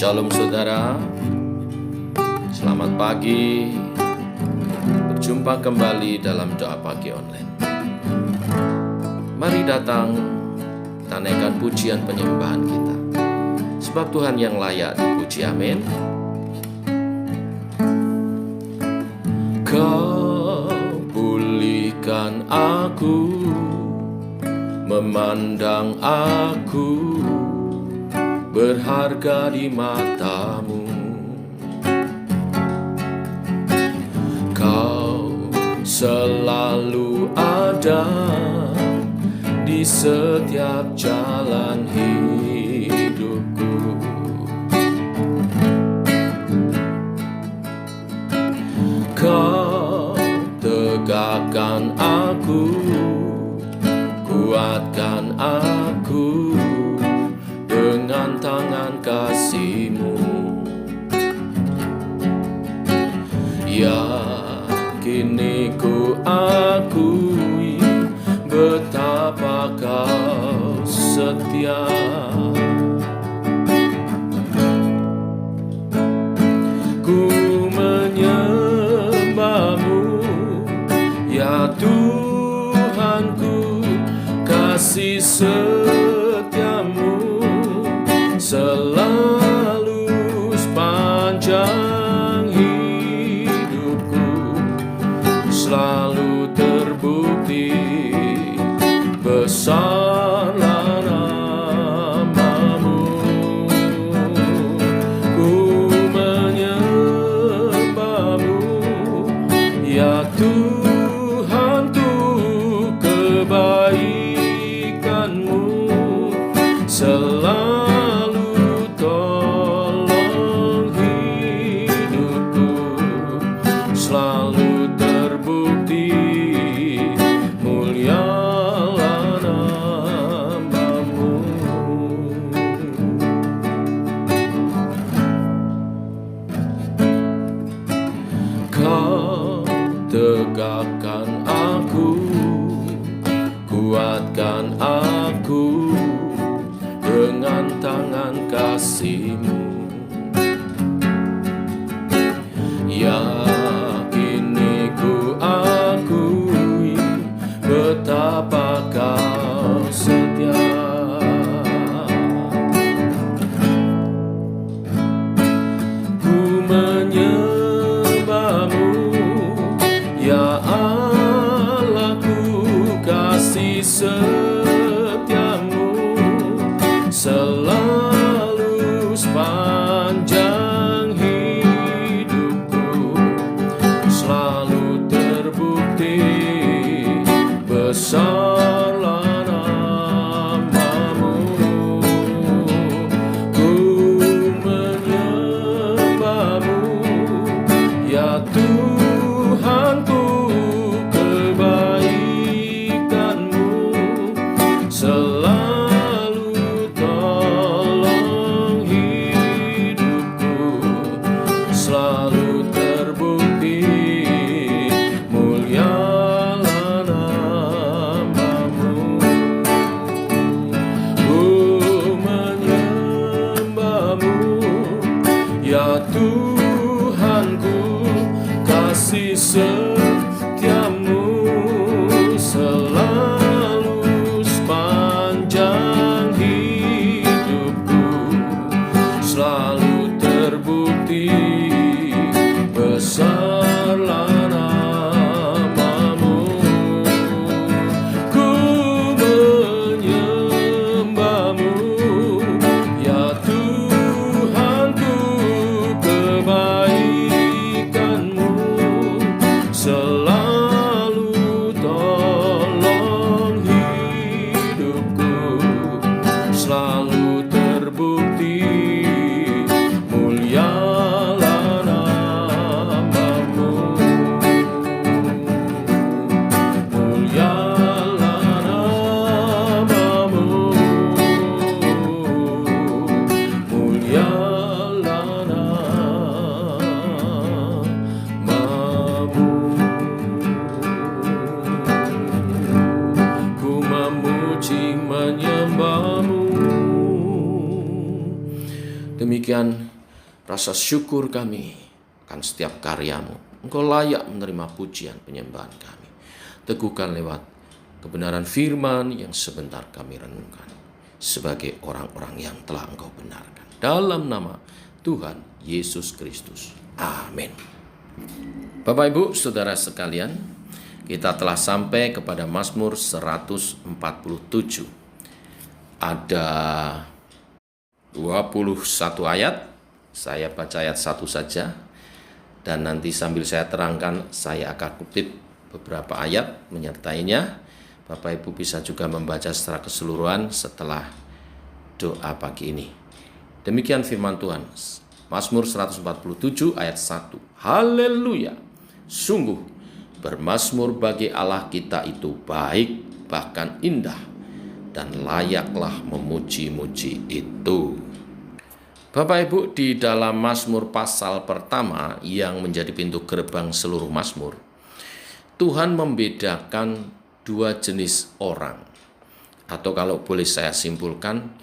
Shalom saudara, selamat pagi. Berjumpa kembali dalam doa pagi online. Mari datang, kita naikkan pujian penyembahan kita, sebab Tuhan yang layak dipuji. Amin. Kau pulihkan aku, memandang aku berharga di matamu. Kau selalu ada di setiap jalan hidupku. Kau tegakkan aku, kuatkan aku dengan tangan kasih-Mu. Yakini ku akui betapa Kau setia. Ku menyembah-Mu, ya Tuhanku, kasih setia-Mu selalu sepanjang hidupku, selalu terbukti besarlah nama-Mu. Ku menyembah-Mu, ya Tuhanku, kebaikan-Mu selalu tolong hidupku, selalu terbukti mulialah nama-Mu. Kau tegakkan aku, kuatkan aku dengan tangan kasih-Mu. Yakini ku akui betapa Kau setia. Ku menyembah-Mu, ya Allahku, kasih setia-Mu selalu sepanjang hidupku, selalu terbukti besarlah nama-Mu. Ku menyembah-Mu, ya Tuhanku, kebaikan-Mu selalu tolong hidupku, selalu terbukti mulialah nama-Mu. Ku menyembah-Mu, ya Tuhanku, kasih setia-Mu selalu sepanjang hidupku, selalu terbukti besarlah nama-Mu. Ku menyembah-Mu, ya Tuhanku, kebaikan-Mu selalu tolong hidupku, selalu terbukti mulialah nama-Mu. Mulialah nama-Mu, mulialah nama-Mu. Ku memuji menyembah-Mu. Demikian rasa syukur kami akan setiap karyamu. Engkau layak menerima pujian penyembahan kami. Teguhkan lewat kebenaran firman yang sebentar kami renungkan sebagai orang-orang yang telah Engkau benarkan. Dalam nama Tuhan Yesus Kristus. Amin. Bapak Ibu, Saudara sekalian, kita telah sampai kepada Mazmur 147. Ada 21 ayat. Saya baca ayat 1 saja. Dan nanti sambil saya terangkan, saya akan kutip beberapa ayat menyertainya. Bapak Ibu bisa juga membaca secara keseluruhan setelah doa pagi ini. Demikian firman Tuhan. Mazmur 147 ayat 1. Haleluya. Sungguh bermazmur bagi Allah kita itu baik, bahkan indah, dan layaklah memuji-muji itu. Bapak Ibu, di dalam Mazmur pasal pertama yang menjadi pintu gerbang seluruh Mazmur, Tuhan membedakan dua jenis orang. Atau kalau boleh saya simpulkan,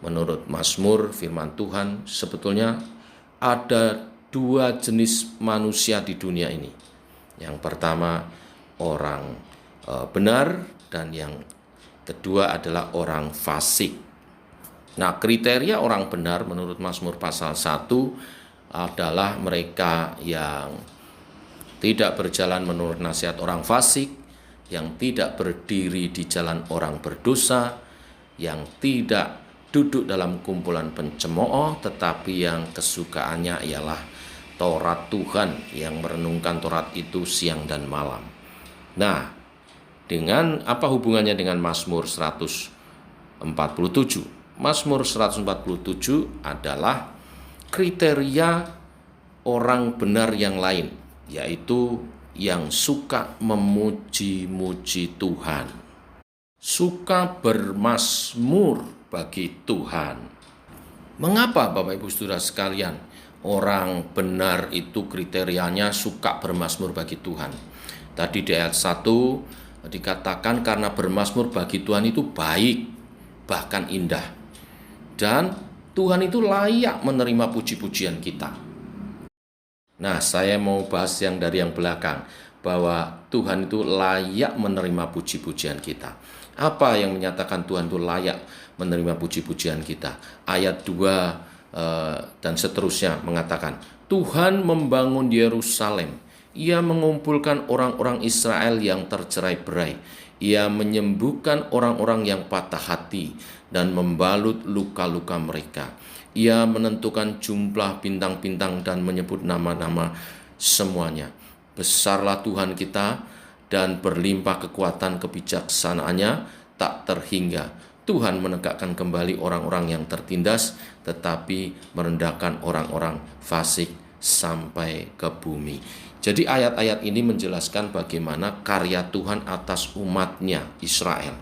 menurut Mazmur firman Tuhan, sebetulnya ada dua jenis manusia di dunia ini. Yang pertama orang benar, dan yang kedua adalah orang fasik. Nah, kriteria orang benar menurut Mazmur pasal 1 adalah mereka yang tidak berjalan menurut nasihat orang fasik, yang tidak berdiri di jalan orang berdosa, yang tidak duduk dalam kumpulan pencemooh, tetapi yang kesukaannya ialah Taurat Tuhan, yang merenungkan Taurat itu siang dan malam. Nah, dengan apa hubungannya dengan Mazmur 147? Mazmur 147 adalah kriteria orang benar yang lain, yaitu yang suka memuji-muji Tuhan, suka bermazmur bagi Tuhan. Mengapa Bapak Ibu Saudara sekalian orang benar itu kriterianya suka bermazmur bagi Tuhan? Tadi di ayat 1 dikatakan karena bermazmur bagi Tuhan itu baik, bahkan indah. Dan Tuhan itu layak menerima puji-pujian kita. Nah, saya mau bahas yang dari yang belakang, bahwa Tuhan itu layak menerima puji-pujian kita. Apa yang menyatakan Tuhan itu layak menerima puji-pujian kita? Ayat 2 dan seterusnya mengatakan, Tuhan membangun Yerusalem. Ia mengumpulkan orang-orang Israel yang tercerai-berai. Ia menyembuhkan orang-orang yang patah hati dan membalut luka-luka mereka. Ia menentukan jumlah bintang-bintang dan menyebut nama-nama semuanya. Besarlah Tuhan kita dan berlimpah kekuatan kebijaksanaannya tak terhingga. Tuhan menegakkan kembali orang-orang yang tertindas, tetapi merendahkan orang-orang fasik sampai ke bumi. Jadi ayat-ayat ini menjelaskan bagaimana karya Tuhan atas umatnya Israel.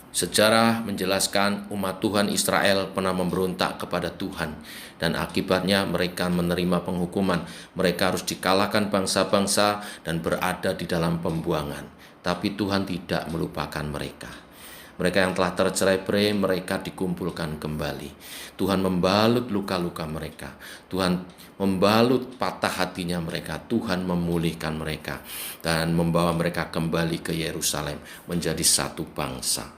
Sejarah menjelaskan umat Tuhan Israel pernah memberontak kepada Tuhan, dan akibatnya mereka menerima penghukuman. Mereka harus dikalahkan bangsa-bangsa dan berada di dalam pembuangan. Tapi Tuhan tidak melupakan mereka. Mereka yang telah tercerai-berai, mereka dikumpulkan kembali. Tuhan membalut luka-luka mereka. Tuhan membalut patah hatinya mereka. Tuhan memulihkan mereka dan membawa mereka kembali ke Yerusalem menjadi satu bangsa.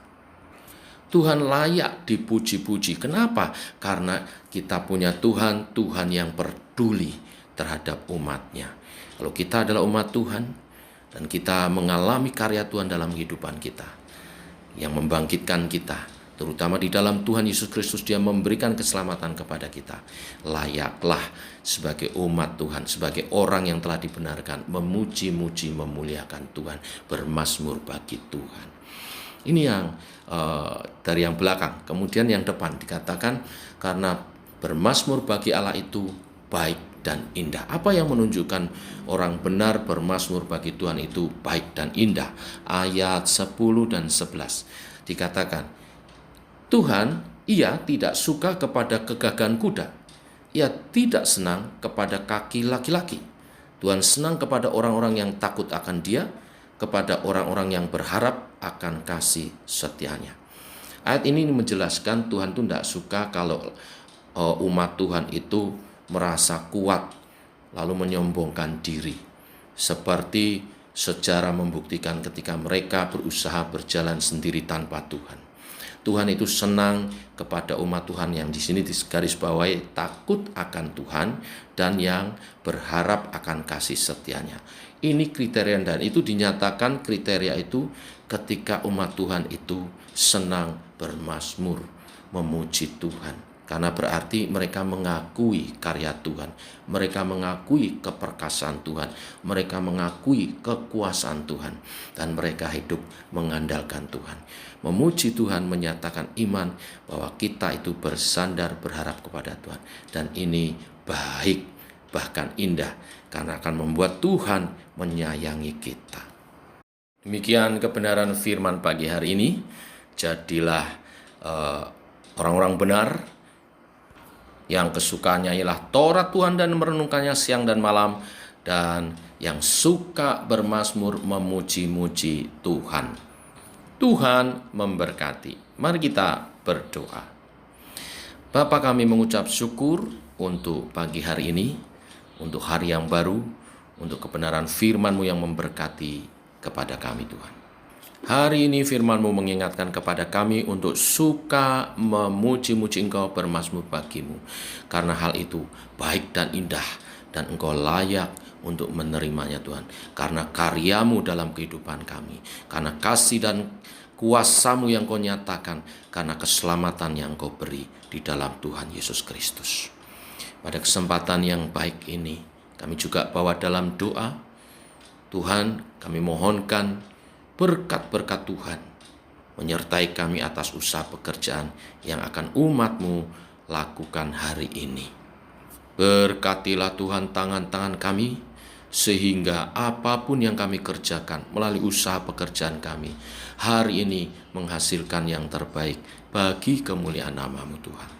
Tuhan layak dipuji-puji. Kenapa? Karena kita punya Tuhan yang peduli terhadap umatnya. Kalau kita adalah umat Tuhan dan kita mengalami karya Tuhan dalam kehidupan kita, yang membangkitkan kita, terutama di dalam Tuhan Yesus Kristus, Dia memberikan keselamatan kepada kita. Layaklah sebagai umat Tuhan, sebagai orang yang telah dibenarkan, memuji-muji, memuliakan Tuhan, bermazmur bagi Tuhan. Ini yang dari yang belakang. Kemudian yang depan dikatakan karena bermazmur bagi Allah itu baik dan indah. Apa yang menunjukkan orang benar bermazmur bagi Tuhan itu baik dan indah? Ayat 10 dan 11 dikatakan, Tuhan, Ia tidak suka kepada kegagahan kuda. Ia tidak senang kepada kaki laki-laki. Tuhan senang kepada orang-orang yang takut akan Dia, kepada orang-orang yang berharap akan kasih setianya. Ayat ini menjelaskan Tuhan itu tidak suka kalau umat Tuhan itu merasa kuat lalu menyombongkan diri. Seperti sejarah membuktikan ketika mereka berusaha berjalan sendiri tanpa Tuhan. Tuhan itu senang kepada umat Tuhan yang di sini digarisbawahi takut akan Tuhan dan yang berharap akan kasih setianya. Ini kriteria, dan itu dinyatakan kriteria itu ketika umat Tuhan itu senang bermazmur, memuji Tuhan. Karena berarti mereka mengakui karya Tuhan, mereka mengakui keperkasaan Tuhan, mereka mengakui kekuasaan Tuhan, dan mereka hidup mengandalkan Tuhan. Memuji Tuhan menyatakan iman bahwa kita itu bersandar berharap kepada Tuhan. Dan ini baik, bahkan indah, karena akan membuat Tuhan menyayangi kita. Demikian kebenaran firman pagi hari ini. Jadilah orang-orang benar yang kesukaannya ialah Taurat Tuhan dan merenungkannya siang dan malam, dan yang suka bermazmur memuji-muji Tuhan. Tuhan memberkati. Mari kita berdoa. Bapa, kami mengucap syukur untuk pagi hari ini, untuk hari yang baru, untuk kebenaran firman-Mu yang memberkati kepada kami Tuhan. Hari ini firman-Mu mengingatkan kepada kami untuk suka memuji-muji Engkau, bermazmur bagimu. Karena hal itu baik dan indah, dan Engkau layak untuk menerimanya Tuhan. Karena karya-Mu dalam kehidupan kami, karena kasih dan kuasa-Mu yang Kau nyatakan, karena keselamatan yang Kau beri di dalam Tuhan Yesus Kristus. Pada kesempatan yang baik ini, kami juga bawa dalam doa. Tuhan, kami mohonkan berkat-berkat Tuhan menyertai kami atas usaha pekerjaan yang akan umat-Mu lakukan hari ini. Berkatilah Tuhan tangan-tangan kami, sehingga apapun yang kami kerjakan melalui usaha pekerjaan kami hari ini menghasilkan yang terbaik bagi kemuliaan nama-Mu Tuhan.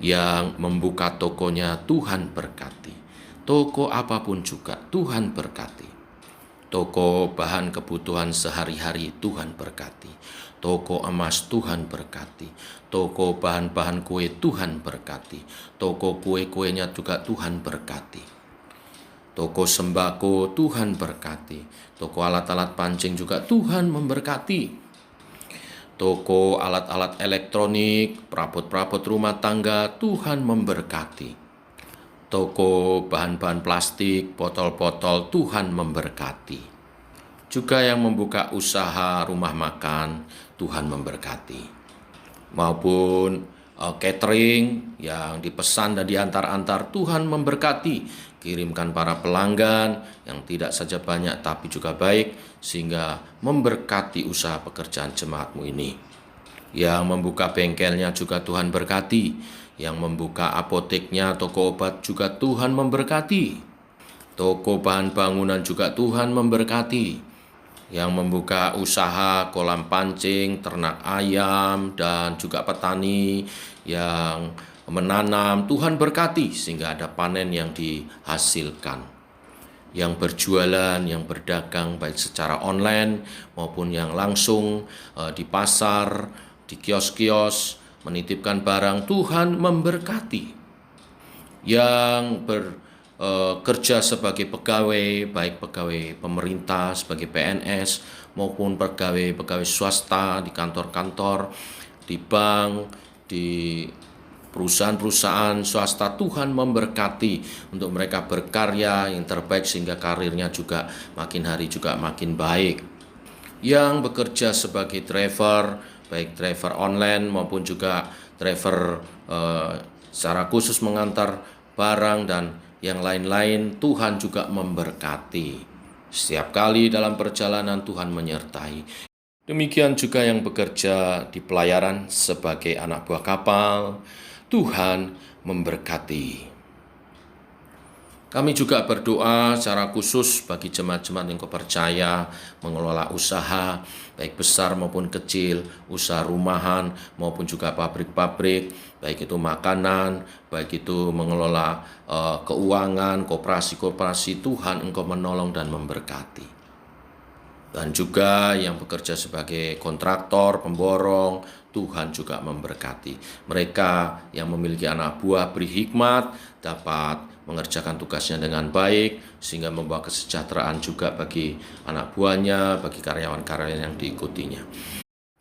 Yang membuka tokonya Tuhan berkati. Toko apapun juga Tuhan berkati. Toko bahan kebutuhan sehari-hari Tuhan berkati. Toko emas Tuhan berkati. Toko bahan-bahan kue Tuhan berkati. Toko kue-kuenya juga Tuhan berkati. Toko sembako Tuhan berkati. Toko alat-alat pancing juga Tuhan memberkati. Toko alat-alat elektronik, perabot-perabot rumah tangga Tuhan memberkati. Toko bahan-bahan plastik, botol-botol Tuhan memberkati. Juga yang membuka usaha rumah makan Tuhan memberkati. Maupun catering yang dipesan dan diantar-antar Tuhan memberkati. Kirimkan para pelanggan yang tidak saja banyak tapi juga baik, sehingga memberkati usaha pekerjaan jemaat-Mu ini. Yang membuka bengkelnya juga Tuhan berkati. Yang membuka apoteknya, toko obat juga Tuhan memberkati. Toko bahan bangunan juga Tuhan memberkati. Yang membuka usaha kolam pancing, ternak ayam, dan juga petani yang menanam Tuhan berkati sehingga ada panen yang dihasilkan. Yang berjualan, yang berdagang baik secara online maupun yang langsung di pasar, di kios-kios menitipkan barang, Tuhan memberkati. Yang bekerja sebagai pegawai, baik pegawai pemerintah sebagai PNS maupun pegawai swasta di kantor-kantor, di bank, di perusahaan-perusahaan swasta, Tuhan memberkati untuk mereka berkarya yang terbaik sehingga karirnya juga makin hari juga makin baik. Yang bekerja sebagai driver, baik driver online maupun juga driver secara khusus mengantar barang dan yang lain-lain, Tuhan juga memberkati. Setiap kali dalam perjalanan Tuhan menyertai. Demikian juga yang bekerja di pelayaran sebagai anak buah kapal, Tuhan memberkati. Kami juga berdoa secara khusus bagi jemaat-jemaat yang Kau percaya mengelola usaha, baik besar maupun kecil, usaha rumahan maupun juga pabrik-pabrik, baik itu makanan, baik itu mengelola keuangan, koperasi-koperasi, Tuhan Engkau menolong dan memberkati. Dan juga yang bekerja sebagai kontraktor, pemborong, Tuhan juga memberkati. Mereka yang memiliki anak buah beri hikmat, dapat mengerjakan tugasnya dengan baik, sehingga membawa kesejahteraan juga bagi anak buahnya, bagi karyawan-karyawan yang diikutinya.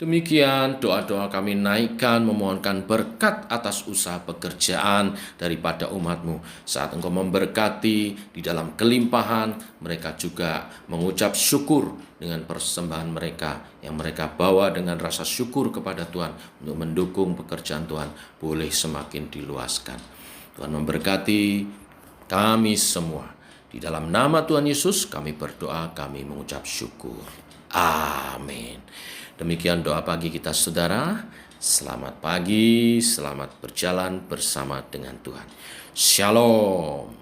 Demikian doa-doa kami naikkan memohonkan berkat atas usaha pekerjaan daripada umat-Mu. Saat Engkau memberkati di dalam kelimpahan, mereka juga mengucap syukur dengan persembahan mereka yang mereka bawa dengan rasa syukur kepada Tuhan untuk mendukung pekerjaan Tuhan boleh semakin diluaskan. Tuhan memberkati kami semua. Di dalam nama Tuhan Yesus kami berdoa, kami mengucap syukur. Amin. Demikian doa pagi kita saudara. Selamat pagi, selamat berjalan bersama dengan Tuhan. Shalom.